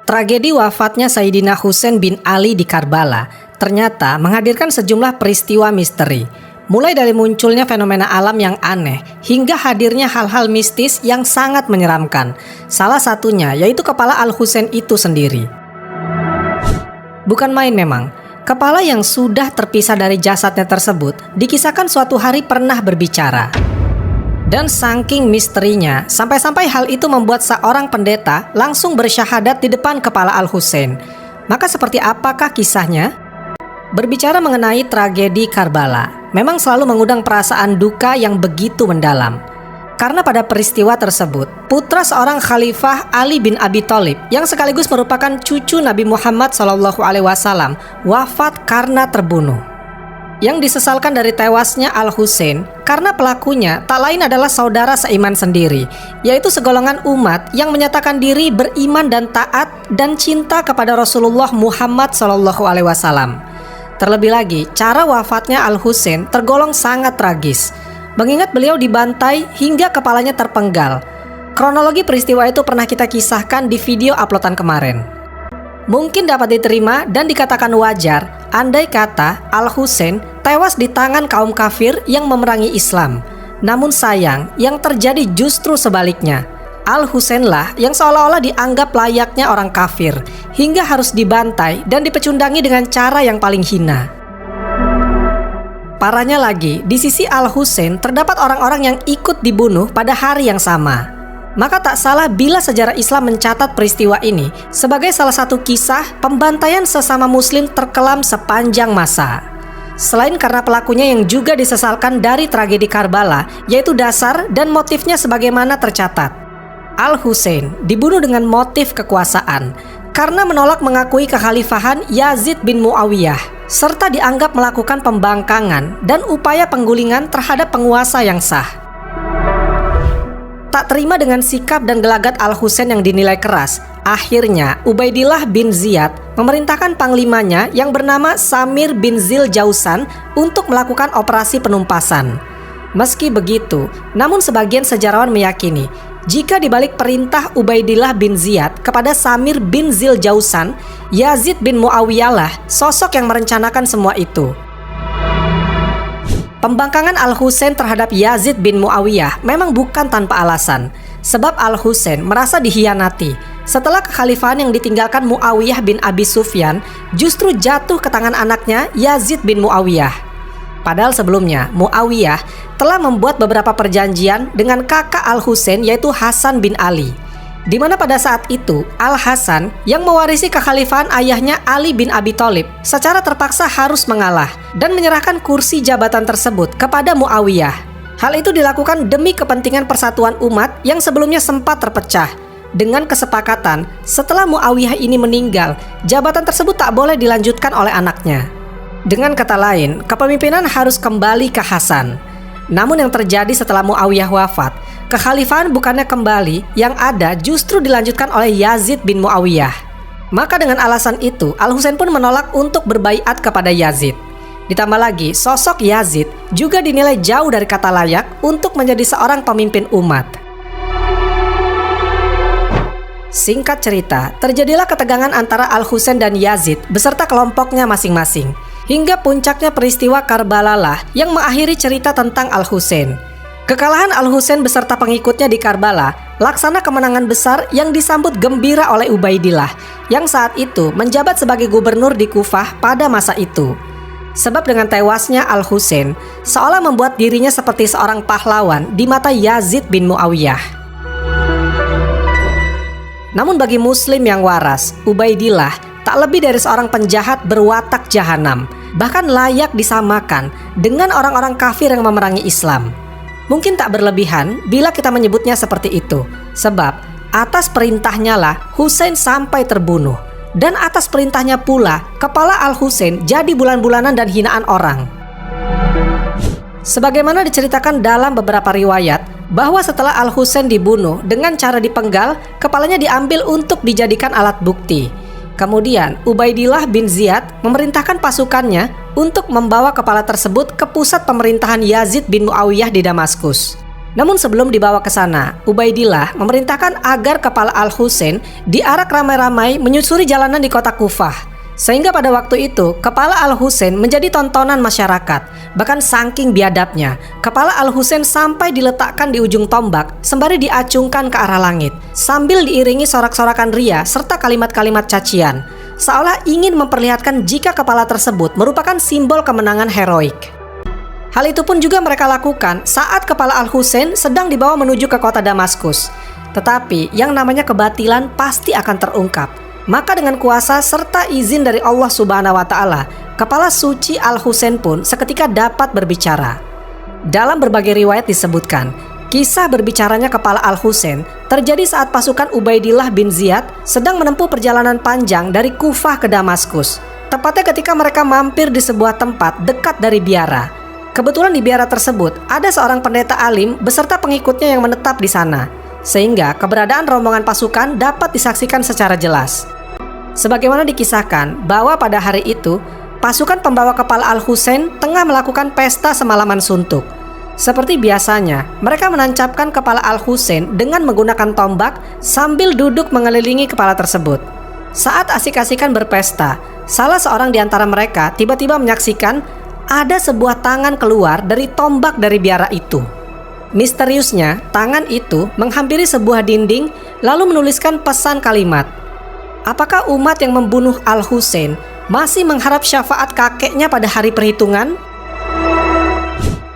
Tragedi wafatnya Sayyidina Husain bin Ali di Karbala ternyata menghadirkan sejumlah peristiwa misteri. Mulai dari munculnya fenomena alam yang aneh hingga hadirnya hal-hal mistis yang sangat menyeramkan. Salah satunya yaitu kepala Al-Husain itu sendiri. Bukan main memang, kepala yang sudah terpisah dari jasadnya tersebut dikisahkan suatu hari pernah berbicara. Dan saking misterinya, sampai-sampai hal itu membuat seorang pendeta langsung bersyahadat di depan kepala Al-Husain. Maka seperti apakah kisahnya? Berbicara mengenai tragedi Karbala, memang selalu mengundang perasaan duka yang begitu mendalam. Karena pada peristiwa tersebut, putra seorang khalifah Ali bin Abi Thalib yang sekaligus merupakan cucu Nabi Muhammad SAW wafat karena terbunuh. Yang disesalkan dari tewasnya Al-Husain karena pelakunya tak lain adalah saudara seiman sendiri, yaitu segolongan umat yang menyatakan diri beriman dan taat dan cinta kepada Rasulullah Muhammad SAW. Terlebih lagi, cara wafatnya Al-Husain tergolong sangat tragis, mengingat beliau dibantai hingga kepalanya terpenggal. Kronologi peristiwa itu pernah kita kisahkan di video uploadan kemarin. Mungkin dapat diterima dan dikatakan wajar andai kata Al-Husain tewas di tangan kaum kafir yang memerangi Islam. Namun sayang, yang terjadi justru sebaliknya. Al-Husain lah yang seolah-olah dianggap layaknya orang kafir, hingga harus dibantai dan dipecundangi dengan cara yang paling hina. Parahnya lagi, di sisi Al-Husain terdapat orang-orang yang ikut dibunuh pada hari yang sama. Maka tak salah bila sejarah Islam mencatat peristiwa ini sebagai salah satu kisah pembantaian sesama muslim terkelam sepanjang masa. Selain karena pelakunya yang juga disesalkan dari tragedi Karbala, yaitu dasar dan motifnya sebagaimana tercatat. Al-Husain dibunuh dengan motif kekuasaan karena menolak mengakui kekhalifahan Yazid bin Muawiyah, serta dianggap melakukan pembangkangan dan upaya penggulingan terhadap penguasa yang sah. Tak terima dengan sikap dan gelagat Al-Husain yang dinilai keras, akhirnya Ubaidillah bin Ziyad memerintahkan panglimanya yang bernama Samir bin Zil Jausan untuk melakukan operasi penumpasan. Meski begitu, namun sebagian sejarawan meyakini jika dibalik perintah Ubaidillah bin Ziyad kepada Samir bin Zil Jausan, Yazid bin Muawiyah lah sosok yang merencanakan semua itu. Pembangkangan Al-Husain terhadap Yazid bin Muawiyah memang bukan tanpa alasan, sebab Al-Husain merasa dihianati setelah kekhalifahan yang ditinggalkan Muawiyah bin Abi Sufyan justru jatuh ke tangan anaknya Yazid bin Muawiyah. Padahal sebelumnya Muawiyah telah membuat beberapa perjanjian dengan kakak Al-Husain yaitu Hasan bin Ali, di mana pada saat itu Al-Hasan yang mewarisi kekhalifahan ayahnya Ali bin Abi Thalib secara terpaksa harus mengalah dan menyerahkan kursi jabatan tersebut kepada Muawiyah. Hal itu dilakukan demi kepentingan persatuan umat yang sebelumnya sempat terpecah. Dengan kesepakatan, setelah Muawiyah ini meninggal, jabatan tersebut tak boleh dilanjutkan oleh anaknya. Dengan kata lain, kepemimpinan harus kembali ke Hasan. Namun yang terjadi setelah Muawiyah wafat, kekhalifahan bukannya kembali, yang ada justru dilanjutkan oleh Yazid bin Muawiyah. Maka dengan alasan itu, Al-Husain pun menolak untuk berbaiat kepada Yazid. Ditambah lagi, sosok Yazid juga dinilai jauh dari kata layak untuk menjadi seorang pemimpin umat. Singkat cerita, terjadilah ketegangan antara Al-Husain dan Yazid beserta kelompoknya masing-masing. Hingga puncaknya peristiwa Karbala lah yang mengakhiri cerita tentang Al-Husain. Kekalahan Al-Husain beserta pengikutnya di Karbala laksana kemenangan besar yang disambut gembira oleh Ubaidillah yang saat itu menjabat sebagai gubernur di Kufah pada masa itu. Sebab dengan tewasnya Al-Husain seolah membuat dirinya seperti seorang pahlawan di mata Yazid bin Muawiyah. Namun bagi muslim yang waras, Ubaidillah tak lebih dari seorang penjahat berwatak jahanam, bahkan layak disamakan dengan orang-orang kafir yang memerangi Islam. Mungkin tak berlebihan bila kita menyebutnya seperti itu, sebab atas perintahnya lah Husain sampai terbunuh, dan atas perintahnya pula kepala Al-Husain jadi bulan-bulanan dan hinaan orang. Sebagaimana diceritakan dalam beberapa riwayat, bahwa setelah Al-Husain dibunuh dengan cara dipenggal, kepalanya diambil untuk dijadikan alat bukti. Kemudian Ubaidillah bin Ziyad memerintahkan pasukannya untuk membawa kepala tersebut ke pusat pemerintahan Yazid bin Muawiyah di Damaskus. Namun sebelum dibawa ke sana, Ubaidillah memerintahkan agar kepala Al-Husain diarak ramai-ramai menyusuri jalanan di kota Kufah. Sehingga pada waktu itu, kepala Al-Husain menjadi tontonan masyarakat. Bahkan saking biadabnya, kepala Al-Husain sampai diletakkan di ujung tombak sembari diacungkan ke arah langit, sambil diiringi sorak-sorakan ria serta kalimat-kalimat cacian, seolah ingin memperlihatkan jika kepala tersebut merupakan simbol kemenangan heroik. Hal itu pun juga mereka lakukan saat kepala Al-Husain sedang dibawa menuju ke kota Damaskus. Tetapi yang namanya kebatilan pasti akan terungkap. Maka dengan kuasa serta izin dari Allah Subhanahu wa Ta'ala, kepala suci Al-Husain pun seketika dapat berbicara. Dalam berbagai riwayat disebutkan, kisah berbicaranya kepala Al-Husain terjadi saat pasukan Ubaidillah bin Ziyad sedang menempuh perjalanan panjang dari Kufah ke Damaskus. Tepatnya ketika mereka mampir di sebuah tempat dekat dari biara. Kebetulan di biara tersebut ada seorang pendeta alim beserta pengikutnya yang menetap di sana, sehingga keberadaan rombongan pasukan dapat disaksikan secara jelas. Sebagaimana dikisahkan bahwa pada hari itu, pasukan pembawa kepala Al-Husain tengah melakukan pesta semalaman suntuk. Seperti biasanya, mereka menancapkan kepala Al-Husain dengan menggunakan tombak sambil duduk mengelilingi kepala tersebut. Saat asik-asikan berpesta, salah seorang di antara mereka tiba-tiba menyaksikan ada sebuah tangan keluar dari tombak dari biara itu. Misteriusnya, tangan itu menghampiri sebuah dinding lalu menuliskan pesan kalimat, "Apakah umat yang membunuh Al-Husain masih mengharap syafaat kakeknya pada hari perhitungan?"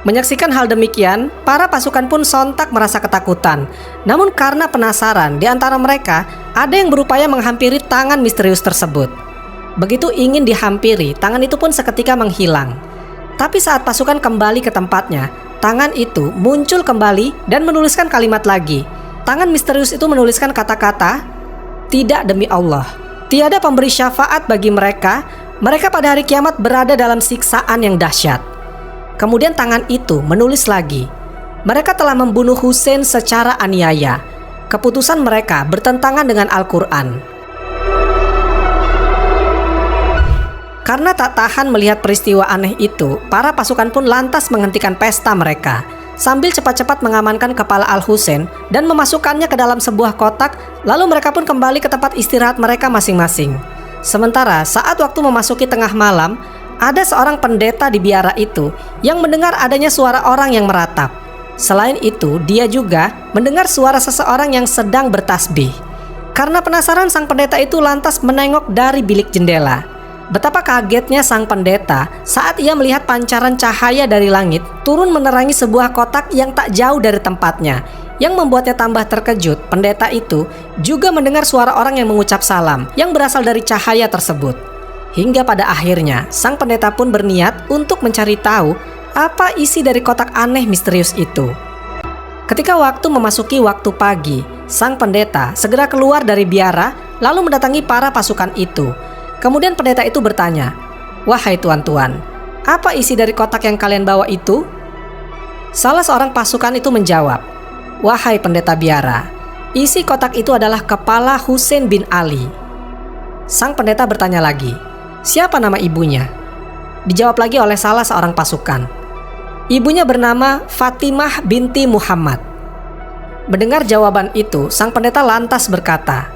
Menyaksikan hal demikian, para pasukan pun sontak merasa ketakutan. Namun karena penasaran, di antara mereka ada yang berupaya menghampiri tangan misterius tersebut. Begitu ingin dihampiri, tangan itu pun seketika menghilang. Tapi saat pasukan kembali ke tempatnya, tangan itu muncul kembali dan menuliskan kalimat lagi. Tangan misterius itu menuliskan kata-kata, "Tidak demi Allah, tiada pemberi syafaat bagi mereka pada hari kiamat berada dalam siksaan yang dahsyat." Kemudian tangan itu menulis lagi, "Mereka telah membunuh Husain secara aniaya. Keputusan mereka bertentangan dengan Al-Quran." Karena tak tahan melihat peristiwa aneh itu, para pasukan pun lantas menghentikan pesta mereka, sambil cepat-cepat mengamankan kepala Al-Husain dan memasukkannya ke dalam sebuah kotak, lalu mereka pun kembali ke tempat istirahat mereka masing-masing. Sementara saat waktu memasuki tengah malam, ada seorang pendeta di biara itu yang mendengar adanya suara orang yang meratap. Selain itu, dia juga mendengar suara seseorang yang sedang bertasbih. Karena penasaran, sang pendeta itu lantas menengok dari bilik jendela. Betapa kagetnya sang pendeta saat ia melihat pancaran cahaya dari langit turun menerangi sebuah kotak yang tak jauh dari tempatnya. Yang membuatnya tambah terkejut, pendeta itu juga mendengar suara orang yang mengucap salam yang berasal dari cahaya tersebut. Hingga pada akhirnya, sang pendeta pun berniat untuk mencari tahu apa isi dari kotak aneh misterius itu. Ketika waktu memasuki waktu pagi, sang pendeta segera keluar dari biara lalu mendatangi para pasukan itu. Kemudian pendeta itu bertanya, "Wahai tuan-tuan, apa isi dari kotak yang kalian bawa itu?" Salah seorang pasukan itu menjawab, "Wahai pendeta biara, isi kotak itu adalah kepala Husain bin Ali." Sang pendeta bertanya lagi, "Siapa nama ibunya?" Dijawab lagi oleh salah seorang pasukan, "Ibunya bernama Fatimah binti Muhammad." Mendengar jawaban itu, sang pendeta lantas berkata,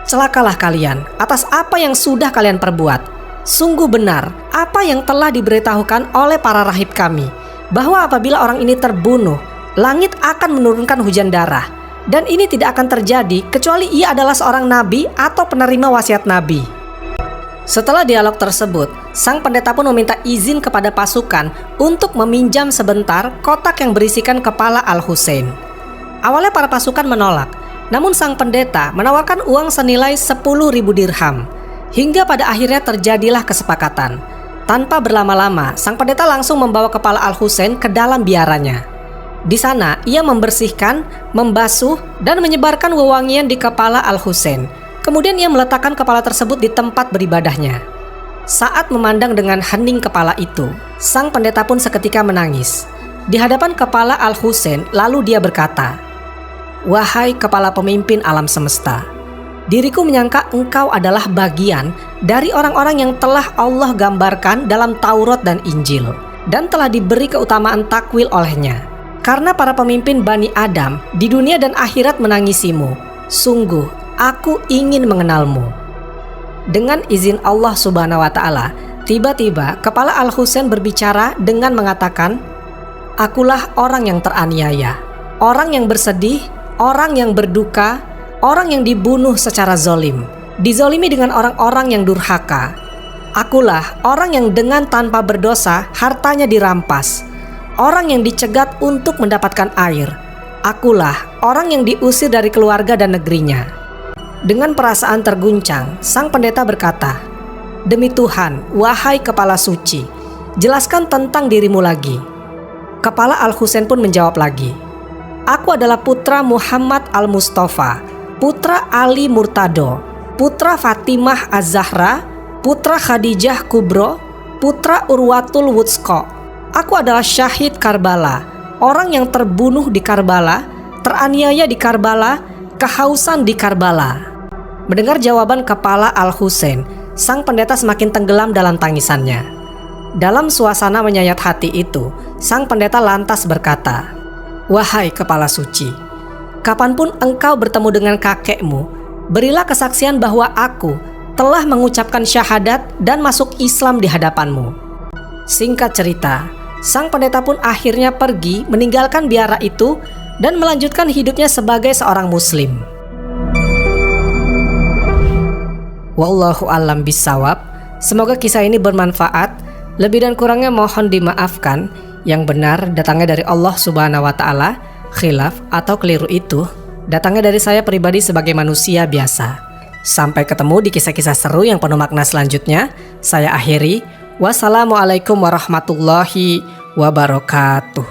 "Celakalah kalian atas apa yang sudah kalian perbuat. Sungguh benar apa yang telah diberitahukan oleh para rahib kami, bahwa apabila orang ini terbunuh, langit akan menurunkan hujan darah. Dan ini tidak akan terjadi kecuali ia adalah seorang nabi atau penerima wasiat nabi." Setelah dialog tersebut, sang pendeta pun meminta izin kepada pasukan untuk meminjam sebentar kotak yang berisikan kepala Al-Husain. Awalnya para pasukan menolak, namun sang pendeta menawarkan uang senilai 10.000 dirham. Hingga pada akhirnya terjadilah kesepakatan. Tanpa berlama-lama, sang pendeta langsung membawa kepala Al-Husain ke dalam biaranya. Di sana, ia membersihkan, membasuh, dan menyebarkan wewangian di kepala Al-Husain. Kemudian ia meletakkan kepala tersebut di tempat beribadahnya. Saat memandang dengan hening kepala itu, sang pendeta pun seketika menangis. Di hadapan kepala Al-Husain, lalu dia berkata, "Wahai kepala pemimpin alam semesta, diriku menyangka engkau adalah bagian dari orang-orang yang telah Allah gambarkan dalam Taurat dan Injil, dan telah diberi keutamaan takwil olehnya. Karena para pemimpin Bani Adam di dunia dan akhirat menangisimu. Sungguh, aku ingin mengenalmu. Dengan izin Allah Subhanahu wa Ta'ala, tiba-tiba kepala Al-Husain berbicara dengan mengatakan, "Akulah orang yang teraniaya, orang yang bersedih, orang yang berduka, orang yang dibunuh secara zolim, dizolimi dengan orang-orang yang durhaka. Akulah orang yang dengan tanpa berdosa hartanya dirampas, orang yang dicegat untuk mendapatkan air. Akulah orang yang diusir dari keluarga dan negerinya." Dengan perasaan terguncang, sang pendeta berkata, "Demi Tuhan, wahai kepala suci, jelaskan tentang dirimu lagi." Kepala Al-Husain pun menjawab lagi, "Aku adalah putra Muhammad Al-Mustafa, putra Ali Murtado, putra Fatimah Az-Zahra, putra Khadijah Kubro, putra Urwatul Wutsqa. Aku adalah syahid Karbala, orang yang terbunuh di Karbala, teraniaya di Karbala, kehausan di Karbala." Mendengar jawaban kepala Al-Husain, sang pendeta semakin tenggelam dalam tangisannya. Dalam suasana menyayat hati itu, sang pendeta lantas berkata, "Wahai kepala suci, kapanpun engkau bertemu dengan kakekmu, berilah kesaksian bahwa aku telah mengucapkan syahadat dan masuk Islam di hadapanmu." Singkat cerita, sang pendeta pun akhirnya pergi meninggalkan biara itu dan melanjutkan hidupnya sebagai seorang muslim. Wallahu a'lam bishawab. Semoga kisah ini bermanfaat. Lebih dan kurangnya mohon dimaafkan. Yang benar datangnya dari Allah Subhanahu wa Ta'ala. Khilaf atau keliru itu datangnya dari saya pribadi sebagai manusia biasa. Sampai ketemu di kisah-kisah seru yang penuh makna selanjutnya. Saya akhiri. Wassalamualaikum warahmatullahi wabarakatuh.